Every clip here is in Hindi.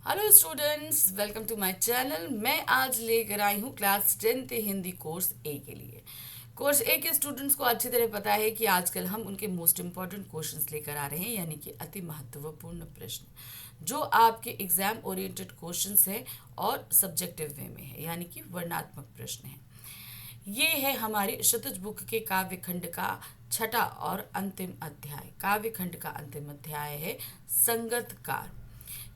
Hello students, welcome to my channel. मैं आज लेकर आई हूँ क्लास 10th हिंदी कोर्स ए के लिए। कोर्स ए के स्टूडेंट्स को अच्छी तरह पता है कि आजकल हम उनके मोस्ट इम्पॉर्टेंट क्वेश्चंस लेकर आ रहे हैं, यानी कि अति महत्वपूर्ण प्रश्न जो आपके एग्जाम ओरिएंटेड क्वेश्चंस हैं और सब्जेक्टिव वे में है, यानी कि वर्णात्मक प्रश्न है। ये है हमारी शतज बुक के काव्य खंड का छठा और अंतिम अध्याय। काव्य खंड का अंतिम अध्याय है संगतकार।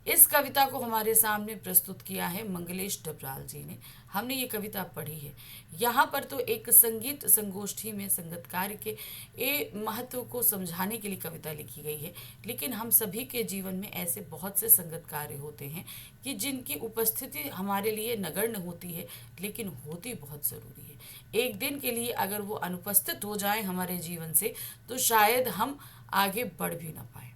इस कविता को हमारे सामने प्रस्तुत किया है मंगलेश डबराल जी ने। हमने ये कविता पढ़ी है। यहाँ पर तो एक संगीत संगोष्ठी में संगतकार के महत्व को समझाने के लिए कविता लिखी गई है, लेकिन हम सभी के जीवन में ऐसे बहुत से संगत कार्य होते हैं कि जिनकी उपस्थिति हमारे लिए नगण्य होती है, लेकिन होती बहुत ज़रूरी है। एक दिन के लिए अगर वो अनुपस्थित हो जाए हमारे जीवन से, तो शायद हम आगे बढ़ भी ना पाए।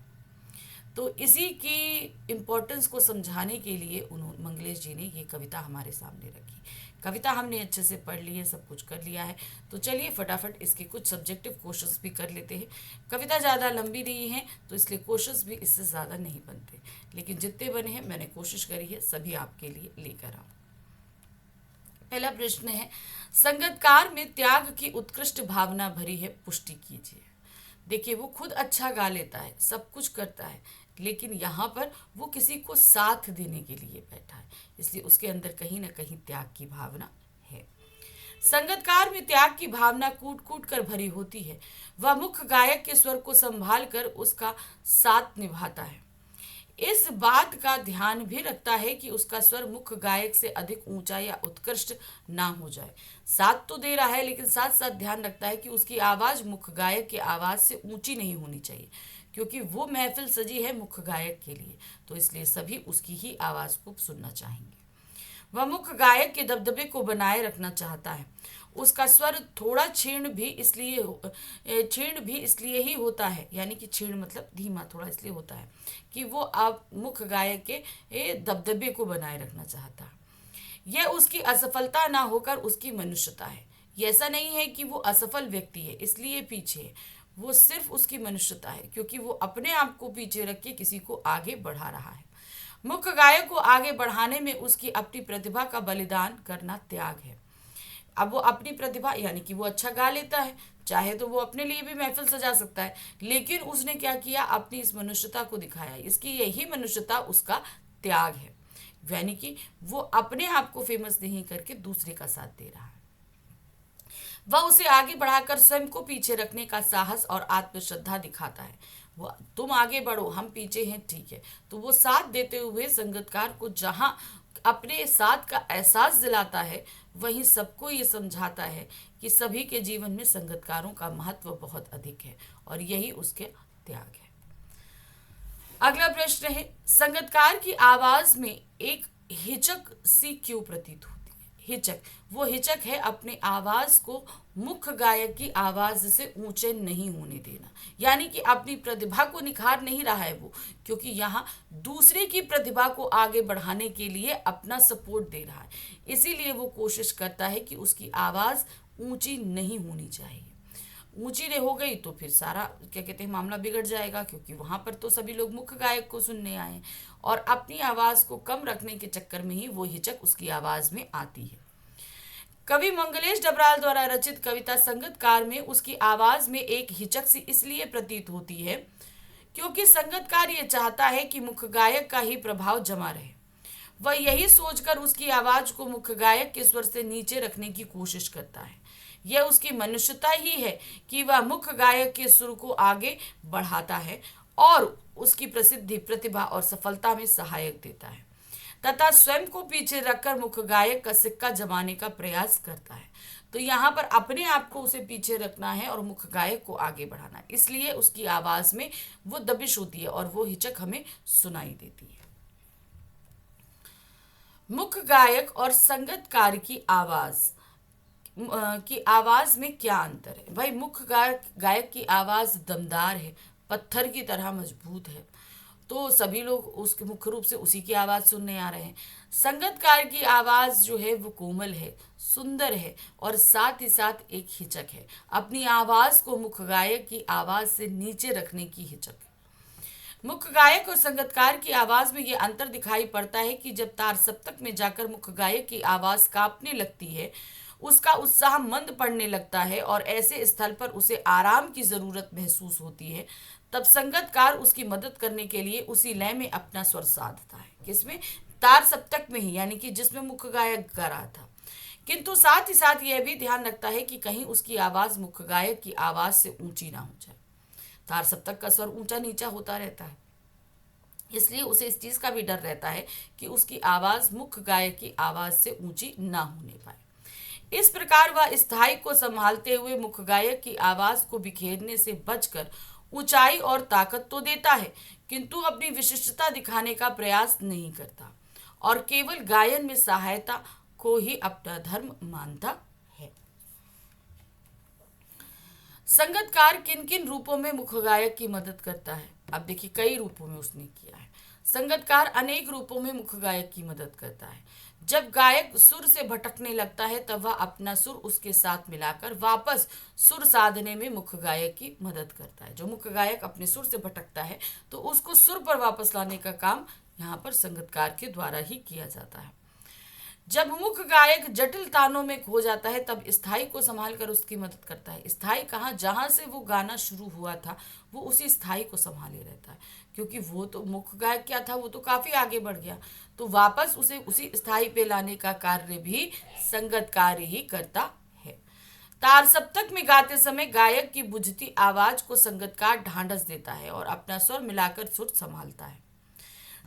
तो इसी की इम्पोर्टेंस को समझाने के लिए उन्होंने मंगलेश जी ने ये कविता हमारे सामने रखी। कविता हमने अच्छे से पढ़ ली है, सब कुछ कर लिया है, तो चलिए फटाफट इसके कुछ सब्जेक्टिव क्वेश्चंस भी कर लेते हैं। कविता ज़्यादा लंबी नहीं है, तो इसलिए क्वेश्चंस भी इससे ज़्यादा नहीं बनते, लेकिन जितने बने हैं मैंने कोशिश करी है सभी आपके लिए लेकर आऊँ। पहला प्रश्न है, संगतकार में त्याग की उत्कृष्ट भावना भरी है, पुष्टि कीजिए। देखिए, वो खुद अच्छा गा लेता है, सब कुछ करता है, लेकिन यहाँ पर वो किसी को साथ देने के लिए बैठा है, इसलिए उसके अंदर कहीं ना कहीं त्याग की भावना है। संगतकार में त्याग की भावना कूट कूट कर भरी होती है। वह मुख्य गायक के स्वर को संभाल कर उसका साथ निभाता है। इस बात का ध्यान भी रखता है कि उसका स्वर मुख्य गायक से अधिक ऊंचा या उत्कृष्ट ना हो जाए। साथ तो दे रहा है, लेकिन साथ साथ ध्यान रखता है कि उसकी आवाज़ मुख्य गायक की आवाज़ से ऊंची नहीं होनी चाहिए, क्योंकि वो महफिल सजी है मुख्य गायक के लिए, तो इसलिए सभी उसकी ही आवाज़ को सुनना चाहेंगे। वह मुख्य गायक के दबदबे को बनाए रखना चाहता है। उसका स्वर थोड़ा क्षीण भी इसलिए ही होता है, यानी कि क्षीण मतलब धीमा, थोड़ा इसलिए होता है कि वो आप मुख्य गायक के दबदबे को बनाए रखना चाहता है। यह उसकी असफलता ना होकर उसकी मनुष्यता है। ये ऐसा नहीं है कि वो असफल व्यक्ति है इसलिए पीछे है, वो सिर्फ उसकी मनुष्यता है, क्योंकि वो अपने आप को पीछे रख के किसी को आगे बढ़ा रहा है। मुख्य गायक को आगे बढ़ाने में उसकी अपनी प्रतिभा का बलिदान करना त्याग है। अब वो अपनी प्रतिभा, यानी कि वो अच्छा गा लेता है, चाहे तो वो अपने लिए भी महफिल सजा सकता है, लेकिन उसने क्या किया, अपनी इस मनुष्यता को दिखाया। इसकी यही मनुष्यता उसका त्याग है, यानी कि वो अपने आप को फेमस नहीं करके दूसरे का साथ दे रहा है। वह उसे आगे बढ़ाकर स्वयं को पीछे रखने का साहस और आत्मश्रद्धा दिखाता है। वो, तुम आगे बढ़ो, हम पीछे हैं, ठीक है, तो वो साथ देते हुए संगतकार को जहां अपने साथ का एहसास दिलाता है, वहीं सबको ये समझाता है कि सभी के जीवन में संगतकारों का महत्व बहुत अधिक है, और यही उसके त्याग है। अगला प्रश्न है, संगतकार की आवाज में एक हिचक सी क्यों प्रतीत होती है? हिचक, वो हिचक है अपने आवाज को मुख्य गायक की आवाज से ऊंचे नहीं होने देना, यानी कि अपनी प्रतिभा को निखार नहीं रहा है वो, क्योंकि यहाँ दूसरे की प्रतिभा को आगे बढ़ाने के लिए अपना सपोर्ट दे रहा है, इसीलिए वो कोशिश करता है कि उसकी आवाज ऊंची नहीं होनी चाहिए। ऊंची रे हो गई तो फिर सारा क्या कहते हैं मामला बिगड़ जाएगा, क्योंकि वहां पर तो सभी लोग मुख्य गायक को सुनने आए, और अपनी आवाज को कम रखने के चक्कर में ही वो हिचक उसकी आवाज में आती है। कवि मंगलेश डबराल द्वारा रचित कविता संगतकार में उसकी आवाज में एक हिचक सी इसलिए प्रतीत होती है क्योंकि संगतकार ये चाहता है कि मुख्य गायक का ही प्रभाव जमा रहे। वह यही सोचकर उसकी आवाज को मुख्य गायक के स्वर से नीचे रखने की कोशिश करता है। यह उसकी मनुष्यता ही है कि वह मुख्य गायक के सुर को आगे बढ़ाता है और उसकी प्रसिद्धि, प्रतिभा और सफलता में सहायक देता है, तथा स्वयं को पीछे रखकर मुख्य गायक का सिक्का जमाने का प्रयास करता है। तो यहाँ पर अपने आप को उसे पीछे रखना है और मुख्य गायक को आगे बढ़ाना है, इसलिए उसकी आवाज में वो दबिश होती है और वो हिचक हमें सुनाई देती है। मुख्य गायक और संगतकार की आवाज में क्या अंतर है? भाई, मुख्य गायक की आवाज दमदार है, पत्थर की तरह मजबूत है, तो सभी लोग उसके मुख्य रूप से उसी की आवाज सुनने आ रहे हैं। संगतकार की आवाज जो है वो कोमल है, सुंदर है, और साथ ही साथ एक हिचक है, अपनी आवाज को मुख्य गायक की आवाज से नीचे रखने की हिचक। मुख्य गायक और संगीतकार की आवाज में यह अंतर दिखाई पड़ता है कि जब तार सप्तक में जाकर मुख्य गायक की आवाज कांपने लगती है, उसका उत्साह मंद पड़ने लगता है और ऐसे स्थल पर उसे आराम की जरूरत महसूस होती है, तब संगीतकार उसकी मदद करने के लिए उसी लय में अपना स्वर साधता है। किसमें? तार सप्तक में ही, यानी कि जिसमें मुख्य गायक गा रहा था। किंतु साथ ही साथ यह भी ध्यान रखता है कि कहीं उसकी आवाज मुख्य गायक की आवाज से ऊंची ना हो जाए। तार सप्तक का स्वर ऊंचा नीचा होता रहता है, इसलिए उसे इस चीज का भी डर रहता है कि उसकी आवाज मुख्य गायक की आवाज से ऊंची ना होने पाए। इस प्रकार वह स्थाई को संभालते हुए मुख्य गायक की आवाज को बिखेरने से बचकर ऊंचाई और ताकत तो देता है, किंतु अपनी विशिष्टता दिखाने का प्रयास नहीं करता और केवल गायन में सहायता को ही अपना धर्म मानता है। संगीतकार किन किन रूपों में मुख्य गायक की मदद करता है? अब देखिए, कई रूपों में उसने किया है। संगीतकार अनेक रूपों में मुख्य गायक की मदद करता है। जब गायक सुर से भटकने लगता है तब वह अपना सुर उसके साथ मिलाकर वापस सुर साधने में मुख्य गायक की मदद करता है। जो मुख्य गायक अपने सुर से भटकता है तो उसको सुर पर वापस लाने का काम यहाँ पर संगीतकार के द्वारा ही किया जाता है। जब मुख्य गायक जटिल तानों में खो जाता है तब स्थाई को संभाल कर उसकी मदद करता है। स्थाई कहाँ? जहाँ से वो गाना शुरू हुआ था वो उसी स्थाई को संभाले रहता है, क्योंकि वो तो मुख्य गायक क्या था, वो तो काफी आगे बढ़ गया, तो वापस उसे उसी स्थाई पे लाने का कार्य भी संगीतकार ही करता है। तार सप्तक में गाते समय गायक की बुझती आवाज को संगीतकार ढांढस देता है और अपना स्वर मिलाकर सुर संभालता है।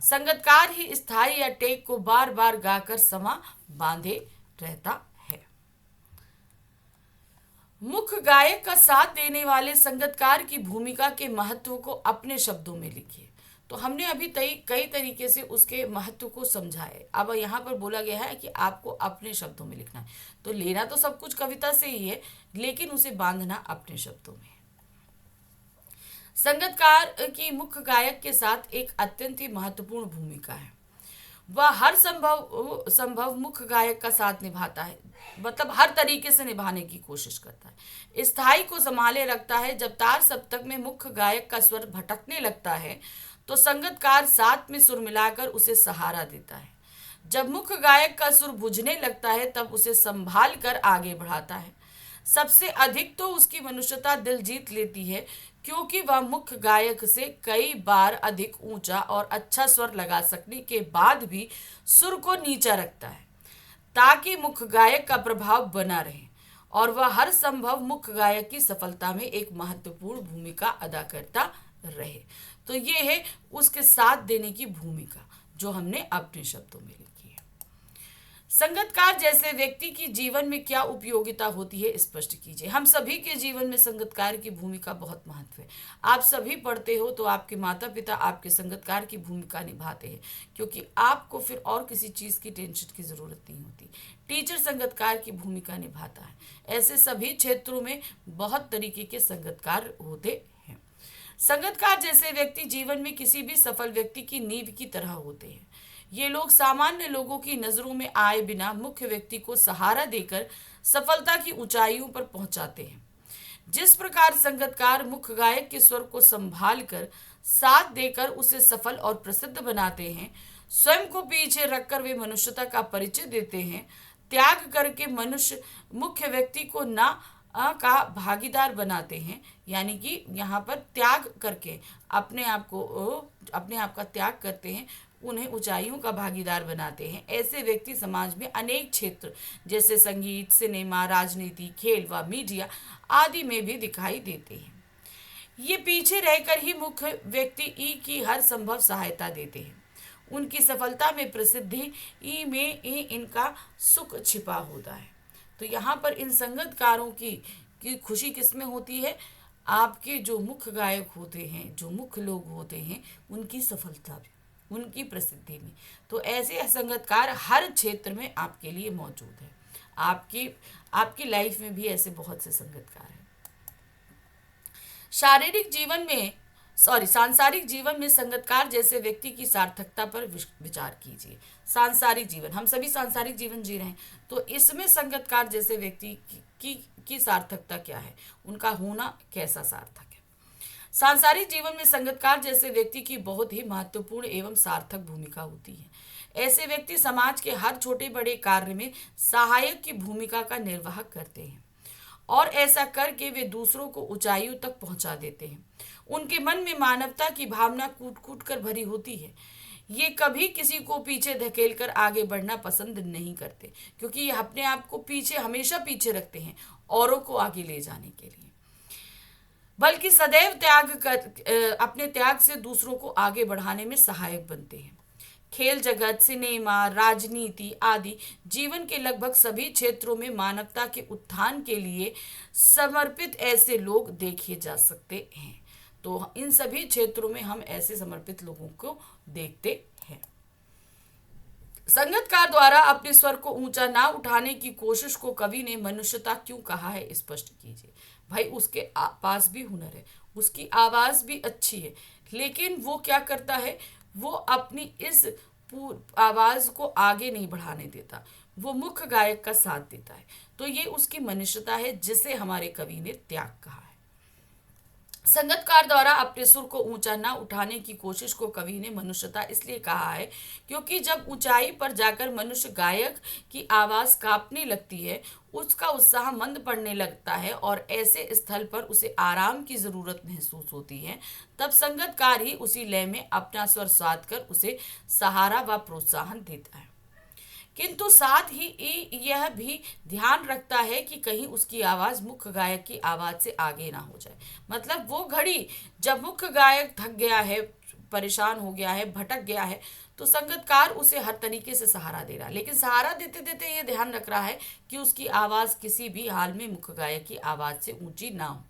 संगीतकार ही स्थाई या टेक को बार बार गाकर समा बांधे रहता है। मुख्य गायक का साथ देने वाले संगीतकार की भूमिका के महत्व को अपने शब्दों में लिखिए। तो हमने अभी कई तरीके से उसके महत्व को समझा है। अब यहाँ पर बोला गया है कि आपको अपने शब्दों में लिखना है। तो लेना तो सब कुछ कविता से ही है, लेकिन उसे बांधना अपने शब्दों में। संगीतकार की मुख्य गायक के साथ एक अत्यंत ही महत्वपूर्ण भूमिका है। वह हर संभव मुख्य गायक का साथ निभाता है, मतलब हर तरीके से निभाने की कोशिश करता है। स्थाई को संभाले रखता है। जब तार सप्तक में मुख्य गायक का स्वर भटकने लगता है तो संगीतकार साथ में सुर मिलाकर उसे सहारा देता है। जब मुख्य गायक का सुर बुझने लगता है तब उसे संभाल कर आगे बढ़ाता है। सबसे अधिक तो उसकी मनुष्यता दिल जीत लेती है, क्योंकि वह मुख्य गायक से कई बार अधिक ऊंचा और अच्छा स्वर लगा सकने के बाद भी सुर को नीचा रखता है, ताकि मुख्य गायक का प्रभाव बना रहे और वह हर संभव मुख्य गायक की सफलता में एक महत्वपूर्ण भूमिका अदा करता रहे। तो ये है उसके साथ देने की भूमिका, जो हमने अपने शब्दों में लिखी है। संगीतकार जैसे व्यक्ति की जीवन में क्या उपयोगिता होती है, स्पष्ट कीजिए। हम सभी के जीवन में संगीतकार की भूमिका बहुत महत्व है। आप सभी पढ़ते हो तो आपके माता पिता आपके संगीतकार की भूमिका निभाते हैं, क्योंकि आपको फिर और किसी चीज़ की टेंशन की ज़रूरत नहीं होती। टीचर संगीतकार की भूमिका निभाता है। ऐसे सभी क्षेत्रों में बहुत तरीके के संगीतकार होते हैं। संगीतकार जैसे व्यक्ति जीवन में किसी भी सफल व्यक्ति की नींव की तरह होते हैं। ये लोग सामान्य लोगों की नजरों में आए बिना मुख्य व्यक्ति को सहारा देकर सफलता की ऊंचाइयों पर पहुंचाते हैं। जिस प्रकार संगीतकार मुख्य गायक के स्वर को संभाल कर साथ देकर उसे सफल और प्रसिद्ध बनाते हैं, स्वयं को पीछे रखकर वे मनुष्यता का परिचय देते हैं। त्याग करके मनुष्य मुख्य व्यक्ति को ना का भागीदार बनाते हैं, यानी कि यहाँ पर त्याग करके अपने आप का त्याग करते हैं, उन्हें ऊंचाइयों का भागीदार बनाते हैं। ऐसे व्यक्ति समाज में अनेक क्षेत्र जैसे संगीत, सिनेमा, राजनीति, खेल व मीडिया आदि में भी दिखाई देते हैं। ये पीछे रहकर ही मुख्य व्यक्ति की हर संभव सहायता देते हैं। उनकी सफलता में प्रसिद्धि में इनका सुख छिपा होता है। तो यहाँ पर इन संगीतकारों की खुशी किसमें होती है? आपके जो मुख्य गायक होते हैं, जो मुख्य लोग होते हैं, उनकी सफलता भी, उनकी प्रसिद्धि में। तो ऐसे संगीतकार हर क्षेत्र में आपके लिए मौजूद है। आपकी लाइफ में भी ऐसे बहुत से संगीतकार हैं। सांसारिक जीवन में संगीतकार जैसे व्यक्ति की सार्थकता पर विचार कीजिए। सांसारिक जीवन, हम सभी सांसारिक जीवन जी रहे हैं, तो इसमें संगीतकार जैसे व्यक्ति की सार्थकता क्या है, उनका होना कैसा सार्थक है। सांसारिक जीवन में संगतकार जैसे व्यक्ति की बहुत ही महत्वपूर्ण एवं सार्थक भूमिका होती है। ऐसे व्यक्ति समाज के हर छोटे बड़े कार्य में सहायक की भूमिका का निर्वाह करते हैं और ऐसा करके वे दूसरों को ऊंचाइयों तक पहुंचा देते हैं। उनके मन में मानवता की भावना कूट कूट कर भरी होती है। ये कभी किसी को पीछे धकेल कर आगे बढ़ना पसंद नहीं करते, क्योंकि ये अपने आप को पीछे हमेशा पीछे रखते हैं औरों को आगे ले जाने के लिए, बल्कि सदैव अपने त्याग से दूसरों को आगे बढ़ाने में सहायक बनते हैं। खेल जगत, सिनेमा, राजनीति आदि जीवन के लगभग सभी क्षेत्रों में मानवता के उत्थान के लिए समर्पित ऐसे लोग देखे जा सकते हैं। तो इन सभी क्षेत्रों में हम ऐसे समर्पित लोगों को देखते हैं। संगतकार द्वारा अपने स्वर को ऊंचा ना उठाने की कोशिश को कवि ने मनुष्यता क्यों कहा है, स्पष्ट कीजिए। भाई उसके पास भी हुनर है, उसकी आवाज भी अच्छी है, लेकिन वो क्या करता है, वो अपनी इस आवाज को आगे नहीं बढ़ाने देता, वो मुख्य गायक का साथ देता है। तो ये उसकी मनुष्यता है जिसे हमारे कवि ने त्याग कहा है। संगतकार द्वारा अपने सुर को ऊंचा ना उठाने की कोशिश को कवि ने मनुष्यता इसलिए कहा है क्योंकि जब ऊंचाई पर जाकर मनुष्य गायक की आवाज कांपने लगती है, उसका उत्साह मंद पड़ने लगता है और ऐसे स्थल पर उसे आराम की जरूरत महसूस होती है, तब संगतकार ही उसी लय में अपना स्वर साध कर उसे सहारा व प्रोत्साहन देता है। किंतु साथ ही यह भी ध्यान रखता है कि कहीं उसकी आवाज मुख्य गायक की आवाज से आगे ना हो जाए। मतलब वो घड़ी जब मुख्य गायक थक गया है, परेशान हो गया है, भटक गया है, तो संगतकार उसे हर तरीके से सहारा दे रहा है, लेकिन सहारा देते देते ये ध्यान रख रहा है कि उसकी आवाज किसी भी हाल में मुख्य गायक की आवाज से ऊंची ना हो।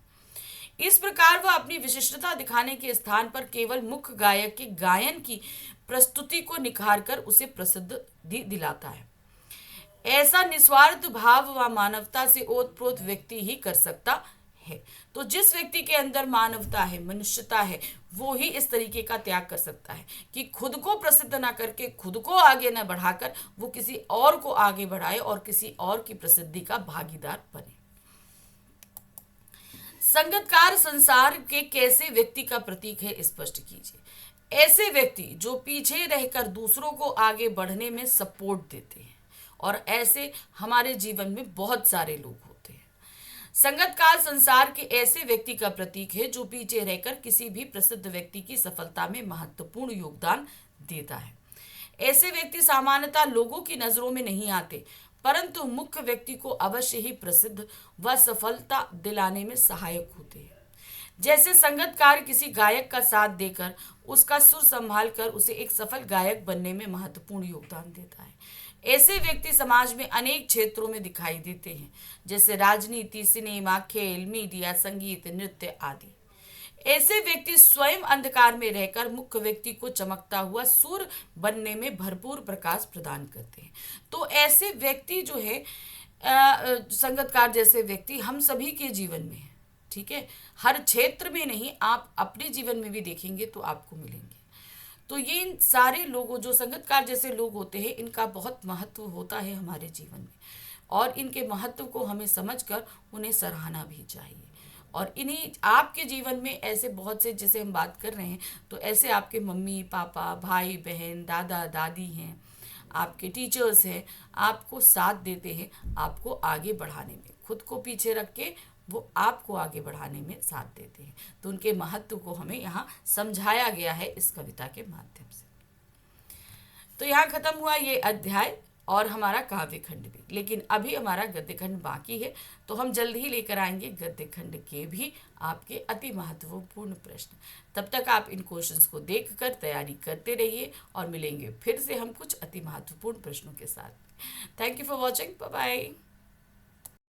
इस प्रकार वह अपनी विशिष्टता दिखाने के स्थान पर केवल मुख्य गायक के गायन की प्रस्तुति को निखार कर उसे प्रसिद्धि दिलाता है। ऐसा निस्वार्थ भाव व मानवता से ओतप्रोत व्यक्ति ही कर सकता है। तो जिस व्यक्ति के अंदर मानवता है, मनुष्यता है, वो ही इस तरीके का त्याग कर सकता है कि खुद को प्रसिद्ध ना करके, खुद को आगे ना बढ़ाकर वो किसी और को आगे बढ़ाए और किसी और की प्रसिद्धि का भागीदार बने। संगतकार संसार के कैसे व्यक्ति का प्रतीक है, स्पष्ट कीजिए। ऐसे व्यक्ति जो पीछे रहकर दूसरों को आगे बढ़ने में सपोर्ट देते हैं, और ऐसे हमारे जीवन में बहुत सारे लोग होते हैं। संगतकार संसार के ऐसे व्यक्ति का प्रतीक है जो पीछे रहकर किसी भी प्रसिद्ध व्यक्ति की सफलता में महत्वपूर्ण योगदान देता है। ऐसे व्यक्ति सामान्यतः लोगों की नजरों में नहीं आते, परंतु मुख्य व्यक्ति को अवश्य ही प्रसिद्ध व सफलता दिलाने में सहायक होते हैं। जैसे संगतकार किसी गायक का साथ देकर उसका सुर संभाल कर उसे एक सफल गायक बनने में महत्वपूर्ण योगदान देता है। ऐसे व्यक्ति समाज में अनेक क्षेत्रों में दिखाई देते हैं, जैसे राजनीति, सिनेमा, खेल, मीडिया, संगीत, नृत्य आदि। ऐसे व्यक्ति स्वयं अंधकार में रहकर मुख्य व्यक्ति को चमकता हुआ सूर्य बनने में भरपूर प्रकाश प्रदान करते हैं। तो ऐसे व्यक्ति जो है संगतकार जैसे व्यक्ति हम सभी के जीवन में है, ठीक है। हर क्षेत्र में नहीं, आप अपने जीवन में भी देखेंगे तो आपको मिलेंगे। तो ये इन सारे लोगों जो संगतकार जैसे लोग होते हैं, इनका बहुत महत्व होता है हमारे जीवन में, और इनके महत्व को हमें समझकर उन्हें सराहना भी चाहिए। और इन्हीं आपके जीवन में ऐसे बहुत से, जैसे हम बात कर रहे हैं, तो ऐसे आपके मम्मी पापा, भाई बहन, दादा दादी हैं, आपके टीचर्स हैं, आपको साथ देते हैं आपको आगे बढ़ाने में। खुद को पीछे रख के वो आपको आगे बढ़ाने में साथ देते हैं। तो उनके महत्व को हमें यहाँ समझाया गया है इस कविता के माध्यम से। तो यहाँ खत्म हुआ ये अध्याय और हमारा काव्य खंड भी, लेकिन अभी हमारा गद्य खंड बाकी है, तो हम जल्द ही लेकर आएंगे गद्य खंड के भी आपके अति महत्वपूर्ण प्रश्न। तब तक आप इन क्वेश्चंस को देखकर तैयारी करते रहिए और मिलेंगे फिर से हम कुछ अति महत्वपूर्ण प्रश्नों के साथ। Thank you for watching, bye bye.